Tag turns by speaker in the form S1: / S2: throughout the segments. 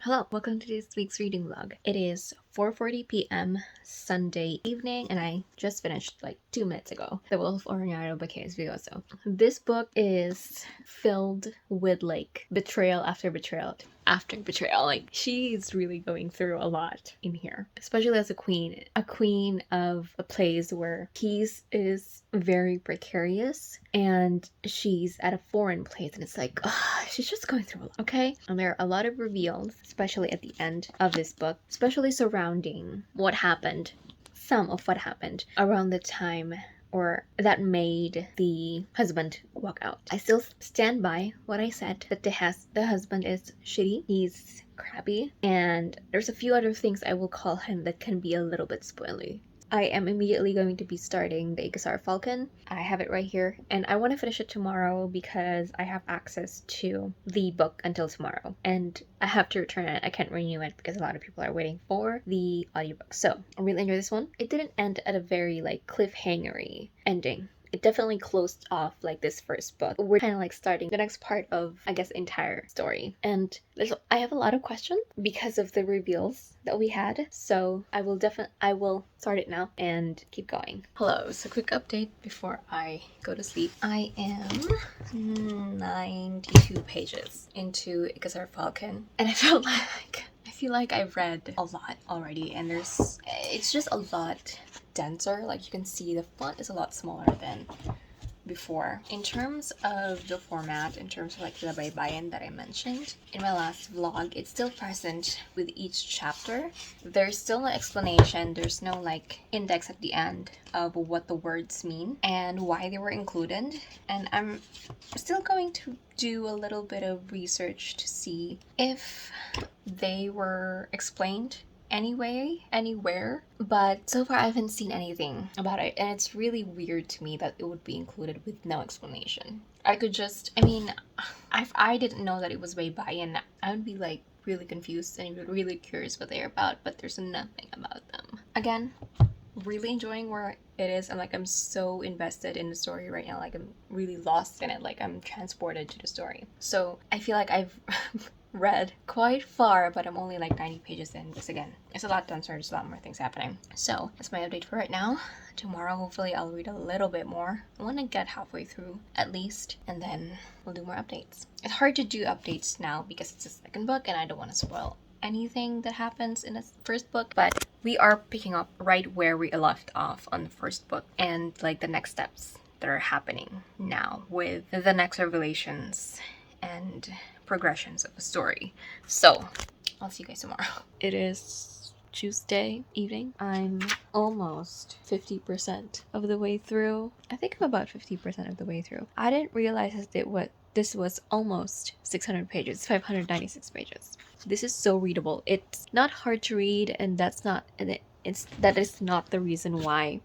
S1: Hello, welcome to this week's reading vlog. It is 4:40 p.m. Sunday evening, and I just finished like 2 minutes ago the Wolf of Oren-Yaro by Villoso. This book is filled with like betrayal after betrayal after betrayal. Like, she's really going through a lot in here, especially as a queen of a place where peace is very precarious, and she's at a foreign place, and it's like, she's just going through a lot, okay? And there are a lot of reveals, especially at the end of this book, especially surrounding some of what happened around the time or that made the husband walk out. I still stand by what I said, that the husband is shitty, he's crappy, and there's a few other things I will call him that can be a little bit spoily. I am immediately going to be starting the Ikasar Falcon. I have it right here, and I want to finish it tomorrow because I have access to the book until tomorrow, and I have to return it. I can't renew it because a lot of people are waiting for the audiobook. So I really enjoyed this one. It didn't end at a very like cliffhangery ending. It definitely closed off like this first book. We're kind of like starting the next part of, I guess, the entire story. And I have a lot of questions because of the reveals that we had. So I will start it now and keep going. Hello, so quick update before I go to sleep. I am 92 pages into Ikasar Falcon, and I feel like I've read a lot already, and it's just a lot denser. Like, you can see the font is a lot smaller than before. In terms of the format, in terms of like the baybayin that I mentioned in my last vlog, it's still present with each chapter. There's still no explanation, there's no like index at the end of what the words mean and why they were included, and I'm still going to do a little bit of research to see if they were explained anywhere, but so far I haven't seen anything about it, and it's really weird to me that it would be included with no explanation. If I didn't know that it was baybayin, I would be like really confused and really curious what they're about, but there's nothing about them. Again, really enjoying where it is, and like I'm so invested in the story right now. Like, I'm really lost in it, like I'm transported to the story. So I feel like I've read quite far, but I'm only like 90 pages in, because again, it's a lot denser, there's a lot more things happening. So that's my update for right now. Tomorrow, hopefully, I'll read a little bit more. I want to get halfway through at least, and then we'll do more updates. It's hard to do updates now because it's the second book, and I don't want to spoil anything that happens in the first book, but we are picking up right where we left off on the first book, and like the next steps that are happening now with the next revelations and progressions of the story. So I'll see you guys tomorrow. It is Tuesday evening. I'm almost 50% of the way through. I think I'm about 50% of the way through. I didn't realize this was almost 600 pages, 596 pages. This is so readable. It's not hard to read, and that is not the reason why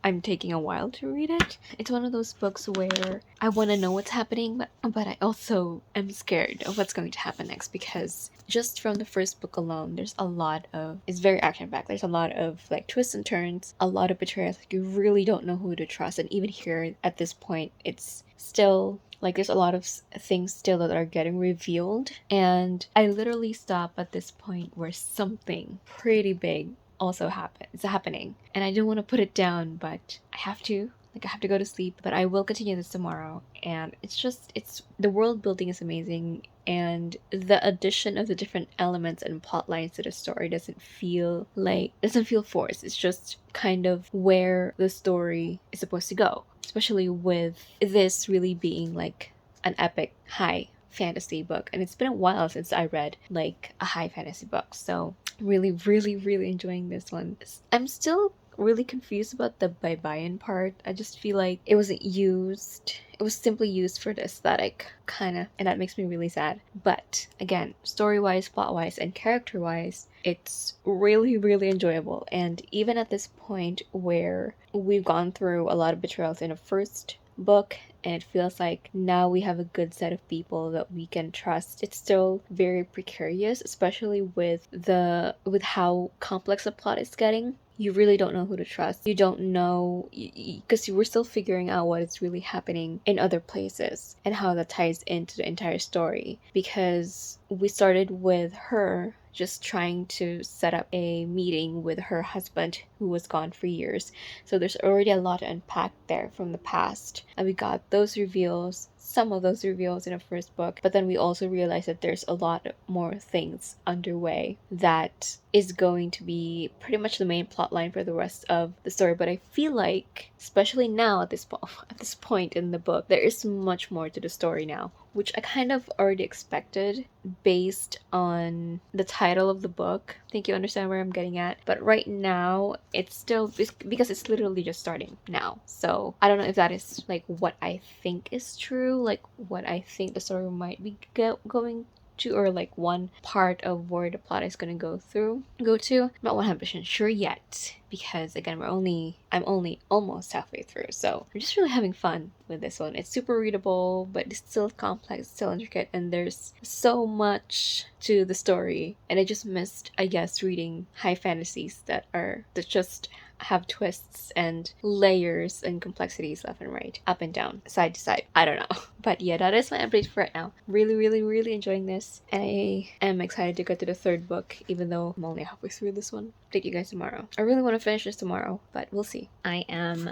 S1: I'm taking a while to read it. It's one of those books where I want to know what's happening, but I also am scared of what's going to happen next, because just from the first book alone, it's very action-packed. There's a lot of like twists and turns, a lot of betrayals. Like, you really don't know who to trust, and even here at this point, it's still like there's a lot of things still that are getting revealed, and I literally stop at this point where something pretty big also it's happening, and I don't want to put it down, but I have to go to sleep. But I will continue this tomorrow, and it's the world building is amazing, and the addition of the different elements and plot lines to the story doesn't feel forced. It's just kind of where the story is supposed to go, especially with this really being like an epic high fantasy book, and it's been a while since I read like a high fantasy book, so really enjoying this one. I'm still really confused about the baybayin part. I just feel like it was simply used for the aesthetic, kind of, and that makes me really sad. But again, story-wise, plot-wise, and character-wise, it's really enjoyable. And even at this point where we've gone through a lot of betrayals in the first book, and it feels like now we have a good set of people that we can trust, it's still very precarious, especially with how complex the plot is getting. You really don't know who to trust. You don't know, because you were still figuring out what is really happening in other places and how that ties into the entire story, because we started with her just trying to set up a meeting with her husband who was gone for years. So there's already a lot to unpack there from the past. And we got those reveals, some of those reveals in the first book, but then we also realized that there's a lot more things underway that is going to be pretty much the main plot line for the rest of the story. But I feel like, especially now at this point in the book, there is much more to the story now, which I kind of already expected based on the title of the book. I think you understand where I'm getting at. But right now, it's still, because it's literally just starting now. So I don't know if that is like what I think is true, like what I think the story might be going to, or like one part of where the plot is going to go to. I'm not 100% sure yet, because again, I'm only almost halfway through, so I'm just really having fun with this one. It's super readable, but it's still complex, still intricate, and there's so much to the story. And I just missed, I guess, reading high fantasies that just have twists and layers and complexities left and right, up and down, side to side. I don't know. But yeah, that is my update for right now. Really, really, really enjoying this. And I am excited to get to the third book, even though I'm only halfway through this one. Update you guys tomorrow. I really want to finish this tomorrow, but we'll see. I am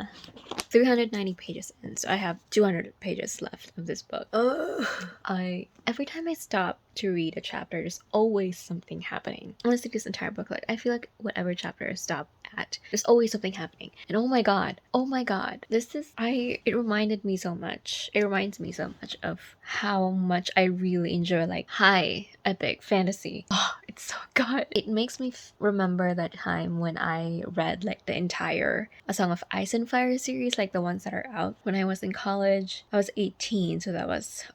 S1: 390 pages in, so I have 200 pages left of this book. Every time I stop to read a chapter, there's always something happening. Honestly, this entire book, like, I feel like whatever chapter I stop at, there's always something happening. And oh my god, it reminded me so much. It reminds me so much of how much I really enjoy like high epic fantasy. Oh, it's so good. It makes me remember that time when I read like the entire A Song of Ice and Fire series, like the ones that are out when I was in college. I was 18, so that was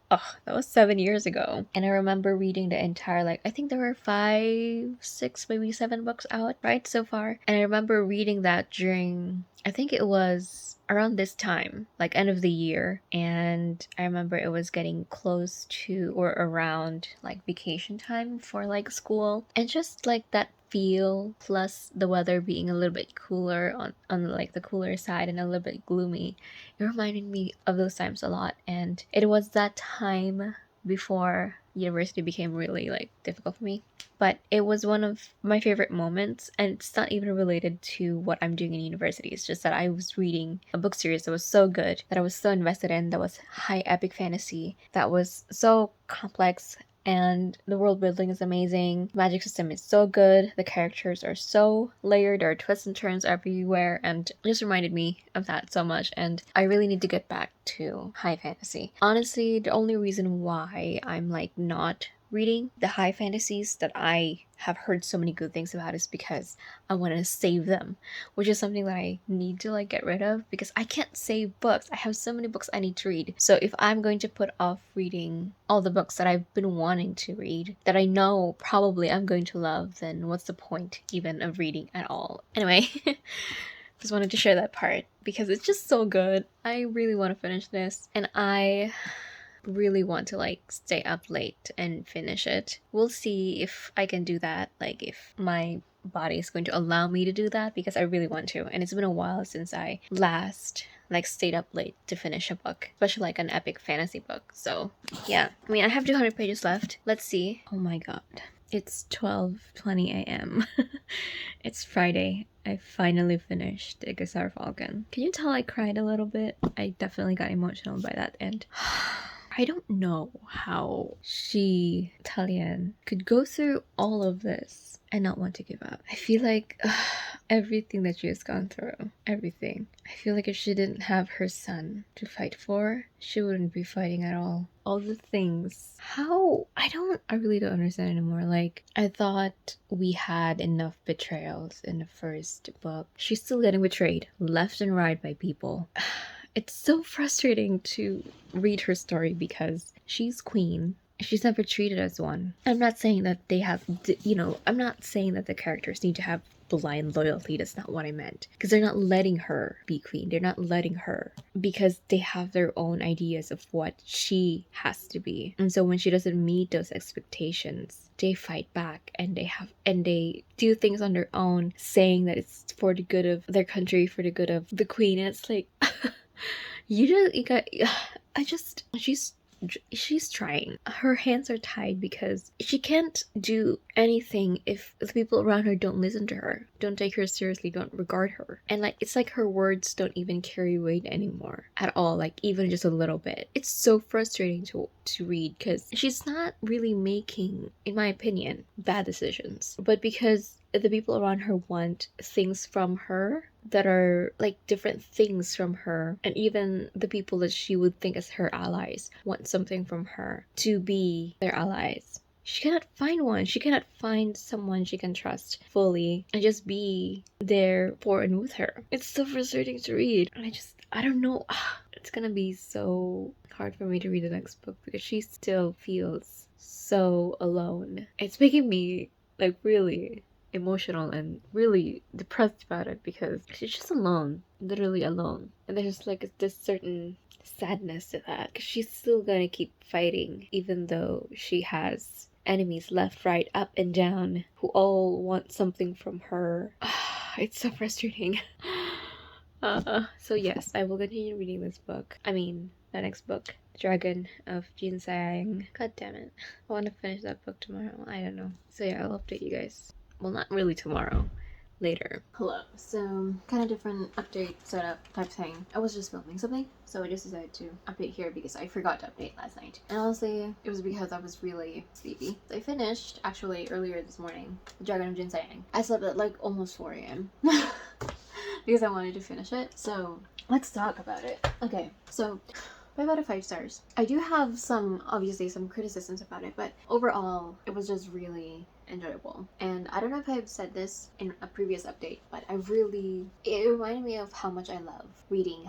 S1: 7 years ago. And I remember reading the entire, like, I think there were 5, 6, maybe 7 books out, right, so far. And I remember reading that during, I think it was around this time, like end of the year. And I remember it was getting close to or around like vacation time for like school. And just like that feel, plus the weather being a little bit cooler on like the cooler side and a little bit gloomy, it reminded me of those times a lot. And it was that time before university became really like difficult for me, but it was one of my favorite moments. And it's not even related to what I'm doing in university. It's just that I was reading a book series that was so good, that I was so invested in, that was high epic fantasy, that was so complex, and the world building is amazing. The magic system is so good. The characters are so layered. There are twists and turns everywhere, and it just reminded me of that so much. And I really need to get back to high fantasy. Honestly, the only reason why I'm like not reading the high fantasies that I have heard so many good things about is because I want to save them, which is something that I need to like get rid of, because I can't save books. I have so many books I need to read. So if I'm going to put off reading all the books that I've been wanting to read, that I know probably I'm going to love, then what's the point even of reading at all? Anyway, just wanted to share that part because it's just so good. I really want to finish this, and I really want to like stay up late and finish it. We'll see if I can do that, like if my body is going to allow me to do that, because I really want to. And it's been a while since I last like stayed up late to finish a book, especially like an epic fantasy book. So yeah, I mean, I have 200 pages left. Let's see. Oh my god, it's 12:20 a.m. It's Friday. I finally finished the Guitar Falcon. Can you tell I cried a little bit? I definitely got emotional by that end. I don't know how Italian could go through all of this and not want to give up. I feel like everything that she has gone through, everything. I feel like if she didn't have her son to fight for, she wouldn't be fighting at all. All the things. I really don't understand anymore. Like, I thought we had enough betrayals in the first book. She's still getting betrayed left and right by people. It's so frustrating to read her story because she's queen. She's never treated as one. I'm not saying that they have, I'm not saying that the characters need to have blind loyalty. That's not what I meant. Because they're not letting her be queen. They're not letting her, because they have their own ideas of what she has to be. And so when she doesn't meet those expectations, they fight back, and they do things on their own, saying that it's for the good of their country, for the good of the queen. And it's like, she's she's trying. Her hands are tied because she can't do anything if the people around her don't listen to her, don't take her seriously, don't regard her. And like, it's like her words don't even carry weight anymore at all, like even just a little bit. It's so frustrating to read because she's not really making, in my opinion, bad decisions, but because the people around her want things from her that are like different things from her, and even the people that she would think as her allies want something from her to be their allies. She cannot find one. She cannot find someone she can trust fully and just be there for and with her. It's so frustrating to read. And I don't know. It's gonna be so hard for me to read the next book because she still feels so alone. It's making me like really emotional and really depressed about it because she's just alone, literally alone. And there's like this certain sadness to that because she's still gonna keep fighting even though she has enemies left, right, up, and down who all want something from her. It's so frustrating. So yes, I will continue reading this book. I mean, the next book, Dragon of Jin-sayeng. God damn it. I want to finish that book tomorrow. I don't know. So yeah, I'll update you guys. Well, not really tomorrow. Later. Hello. So, kind of different update setup type thing. I was just filming something, so I just decided to update here because I forgot to update last night. And honestly, it was because I was really sleepy. So I finished, actually, earlier this morning, The Dragon of Jin-sayeng. I slept at like almost 4 a.m. because I wanted to finish it. So, let's talk about it. Okay, so 5 out of 5 stars. I do have obviously some criticisms about it, but overall, it was just really enjoyable. And I don't know if I've said this in a previous update, but it reminded me of how much I love reading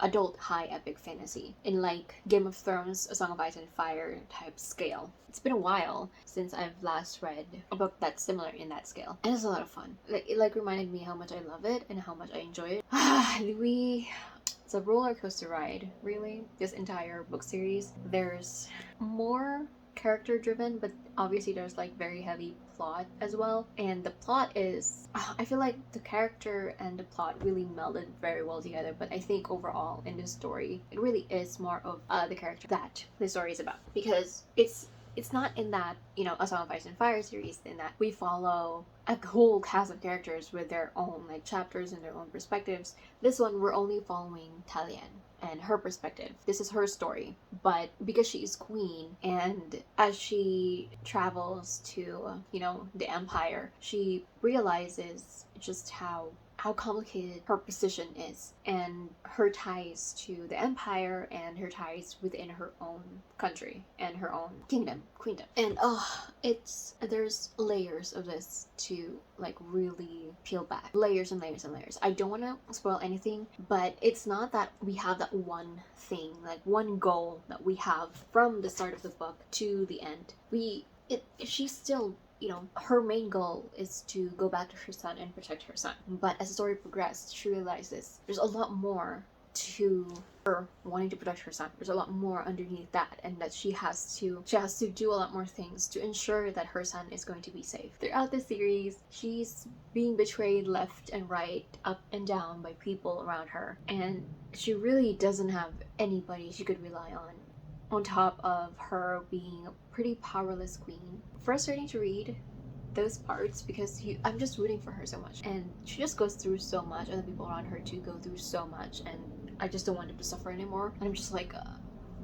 S1: adult high epic fantasy in like Game of Thrones, A Song of Ice and Fire type scale. It's been a while since I've last read a book that's similar in that scale, and it's a lot of fun. It reminded me how much I love it and how much I enjoy it. It's a roller coaster ride, really, this entire book series. There's more character driven, but obviously there's like very heavy plot as well. And the plot is, I feel like the character and the plot really melded very well together, but I think overall in this story, it really is more of the character that the story is about. Because it's not in that, A Song of Ice and Fire series, in that we follow a whole cast of characters with their own like chapters and their own perspectives. This one, we're only following Talian and her perspective. This is her story. But because she is queen, and as she travels to, the empire, she realizes just how complicated her position is, and her ties to the empire and her ties within her own country and her own queendom. And there's layers of this to like really peel back. Layers and layers and layers. I don't want to spoil anything, but it's not that we have that one thing, like one goal that we have from the start of the book to the end. She's still, her main goal is to go back to her son and protect her son. But as the story progressed, she realizes there's a lot more to her wanting to protect her son. There's a lot more underneath that, and that she has to do a lot more things to ensure that her son is going to be safe. Throughout the series, she's being betrayed left and right, up and down by people around her, and she really doesn't have anybody she could rely on top of her being a pretty powerless queen. Frustrating to read those parts because I'm just rooting for her so much, and she just goes through so much, and the people around her too go through so much, and I just don't want them to suffer anymore. And I'm just like,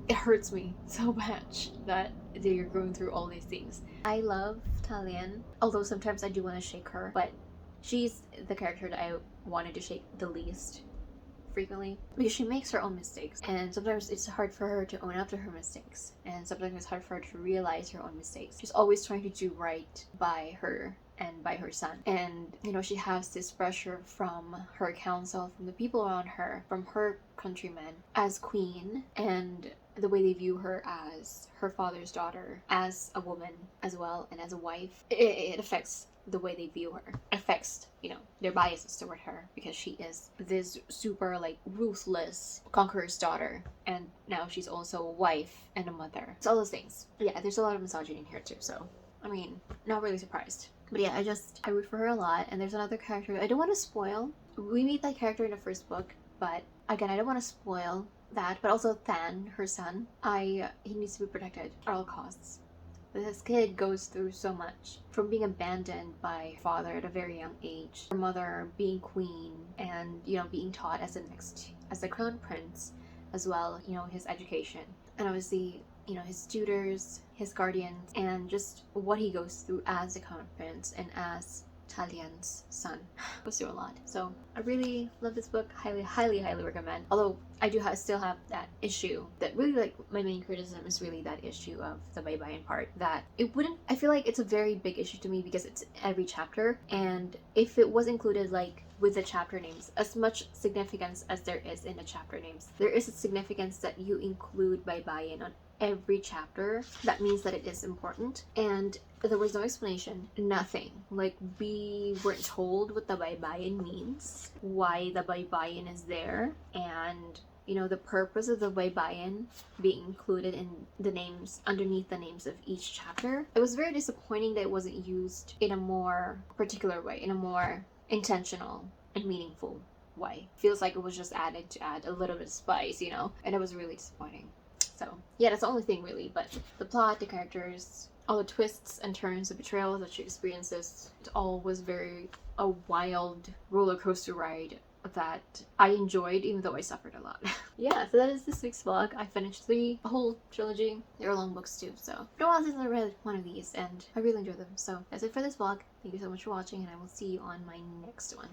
S1: it hurts me so much that they're going through all these things. I love Talian, although sometimes I do want to shake her, but she's the character that I wanted to shake the least frequently, because she makes her own mistakes, and sometimes it's hard for her to own up to her mistakes, and sometimes it's hard for her to realize her own mistakes. She's always trying to do right by her and by her son, and she has this pressure from her council, from the people around her, from her countrymen as queen, and the way they view her as her father's daughter, as a woman as well, and as a wife. It affects the way they view her, affects their biases toward her, because she is this super like ruthless conqueror's daughter, and now she's also a wife and a mother. It's all those things. Yeah, there's a lot of misogyny in here too, so I mean, not really surprised. But yeah, I root for her a lot. And there's another character I don't want to spoil. We meet that character in the first book, but again, I don't want to spoil that, but also Than, her son. He needs to be protected at all costs. This kid goes through so much, from being abandoned by her father at a very young age, her mother being queen, and being taught as the crown prince, as well, his education, and obviously his tutors, his guardians, and just what he goes through as the crown prince and as Talian's son. Goes through a lot. So I really love this book. Highly, highly, highly recommend. Although I still have that issue that really, like, my main criticism is really that issue of the baybayin part, that it wouldn't, I feel like it's a very big issue to me because it's every chapter, and if it was included like with the chapter names, as much significance as there is in the chapter names, there is a significance that you include baybayin on every chapter. That means that it is important, and there was no explanation, nothing. Like, we weren't told what the baybayin means, why the baybayin is there, and the purpose of the baybayin being included in the names, underneath the names of each chapter. It was very disappointing that it wasn't used in a more particular way, in a more intentional and meaningful way. Feels like it was just added to add a little bit of spice, and it was really disappointing. So yeah, that's the only thing really. But the plot, the characters, all the twists and turns, the betrayal that she experiences, it all was very a wild roller coaster ride that I enjoyed, even though I suffered a lot. Yeah, so that is this week's vlog. I finished a whole trilogy. They were long books too, so I don't want since I read one of these, and I really enjoyed them. So that's it for this vlog. Thank you so much for watching, and I will see you on my next one.